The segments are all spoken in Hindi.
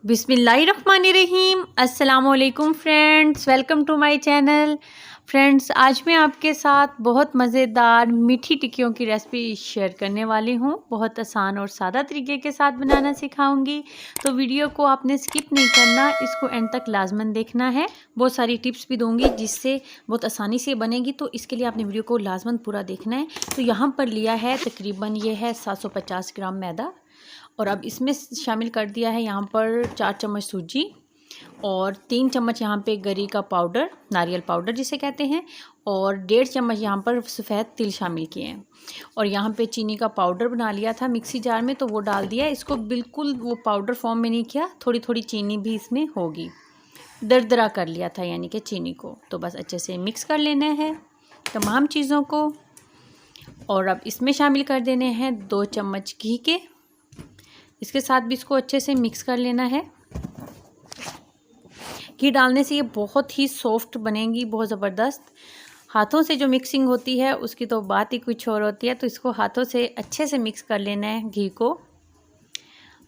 बिस्मिल्लाहिर्रहमानिर्रहीम। अस्सलामुअलैकुम friends, welcome to my channel. Friends, आज मैं आपके साथ बहुत मज़ेदार मीठी टिक्कियों की रेसिपी शेयर करने वाली हूँ। बहुत आसान और सादा तरीके के साथ बनाना सिखाऊंगी, तो वीडियो को आपने स्किप नहीं करना, इसको एंड तक लाजमन देखना है। बहुत सारी टिप्स भी दूंगी जिससे बहुत आसानी से बनेगी, तो इसके लिए आपने वीडियो को लाजमन पूरा देखना है। तो यहाँ पर लिया है तकरीबन ये है 750 ग्राम मैदा, और अब इसमें शामिल कर दिया है यहाँ पर 4 चम्मच सूजी और 3 चम्मच यहाँ पे गरी का पाउडर, नारियल पाउडर जिसे कहते हैं, और 1.5 चम्मच यहाँ पर सफ़ेद तिल शामिल किए हैं। और यहाँ पे चीनी का पाउडर बना लिया था मिक्सी जार में, तो वो डाल दिया। इसको बिल्कुल वो पाउडर फॉर्म में नहीं किया, थोड़ी थोड़ी चीनी भी इसमें होगी, दरदरा कर लिया था यानी कि चीनी को। तो बस अच्छे से मिक्स कर लेना है तमाम चीज़ों को। और अब इसमें शामिल कर देने हैं 2 चम्मच घी के, इसके साथ भी इसको अच्छे से मिक्स कर लेना है। घी डालने से ये बहुत ही सॉफ्ट बनेगी, बहुत ज़बरदस्त। हाथों से जो मिक्सिंग होती है उसकी तो बात ही कुछ और होती है, तो इसको हाथों से अच्छे से मिक्स कर लेना है घी को।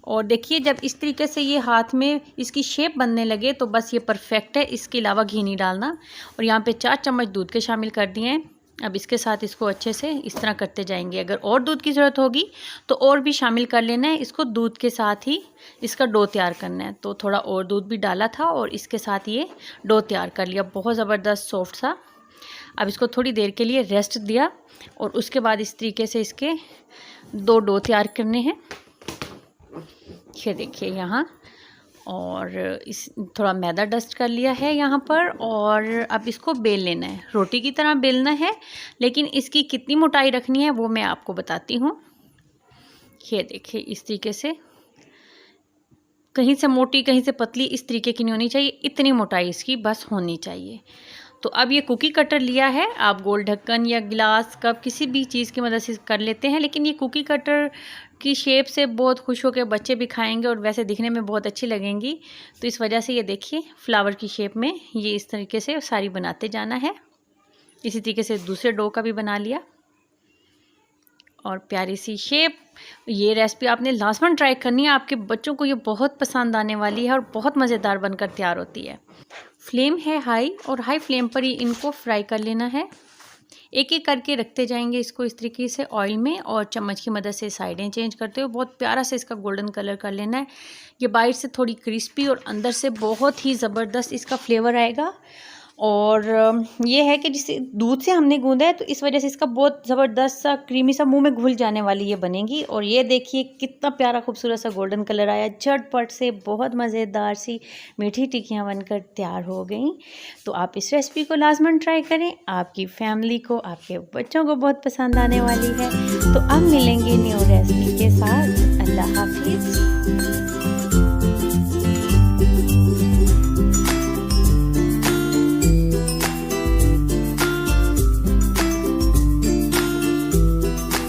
और देखिए, जब इस तरीके से ये हाथ में इसकी शेप बनने लगे तो बस ये परफेक्ट है, इसके अलावा घी नहीं डालना। और यहाँ पे 4 चम्मच दूध के शामिल कर दिए हैं। अब इसके साथ इसको अच्छे से इस तरह करते जाएंगे। अगर और दूध की ज़रूरत होगी तो और भी शामिल कर लेना है। इसको दूध के साथ ही इसका डो तैयार करना है, तो थोड़ा और दूध भी डाला था और इसके साथ ये डो तैयार कर लिया, बहुत ज़बरदस्त सॉफ्ट सा। अब इसको थोड़ी देर के लिए रेस्ट दिया और उसके बाद इस तरीके से इसके 2 डो तैयार करने हैं। ये देखिए यहाँ, और इस थोड़ा मैदा डस्ट कर लिया है यहाँ पर। और अब इसको बेल लेना है, रोटी की तरह बेलना है, लेकिन इसकी कितनी मोटाई रखनी है वो मैं आपको बताती हूँ। ये देखिए, इस तरीके से, कहीं से मोटी कहीं से पतली, इस तरीके की नहीं होनी चाहिए, इतनी मोटाई इसकी बस होनी चाहिए। तो अब ये कुकी कटर लिया है, आप गोल ढक्कन या गिलास कप किसी भी चीज़ की मदद से कर लेते हैं, लेकिन ये कुकी कटर की शेप से बहुत खुश होकर बच्चे भी खाएंगे और वैसे दिखने में बहुत अच्छी लगेंगी। तो इस वजह से ये देखिए, फ्लावर की शेप में ये इस तरीके से सारी बनाते जाना है। इसी तरीके से दूसरे डो का भी बना लिया और प्यारी सी शेप। ये रेसिपी आपने लाजमन ट्राई करनी है, आपके बच्चों को ये बहुत पसंद आने वाली है और बहुत मज़ेदार बनकर तैयार होती है। फ्लेम है हाई, और हाई फ्लेम पर ही इनको फ्राई कर लेना है। एक एक करके रखते जाएंगे इसको इस तरीके से ऑयल में, और चम्मच की मदद से साइडें चेंज करते हुए बहुत प्यारा से इसका गोल्डन कलर कर लेना है। ये बाहर से थोड़ी क्रिस्पी और अंदर से बहुत ही ज़बरदस्त इसका फ्लेवर आएगा। और ये है कि जिसे दूध से हमने गूंदा है, तो इस वजह से इसका बहुत ज़बरदस्त सा क्रीमी सा मुंह में घुल जाने वाली ये बनेगी। और ये देखिए कितना प्यारा खूबसूरत सा गोल्डन कलर आया, झटपट से बहुत मज़ेदार सी मीठी टिक्कियाँ बनकर तैयार हो गई। तो आप इस रेसिपी को लाजमन ट्राई करें, आपकी फैमिली को, आपके बच्चों को बहुत पसंद आने वाली है। तो अब मिलेंगे न्यू रेसिपी के साथ। अल्लाह हाफिज़।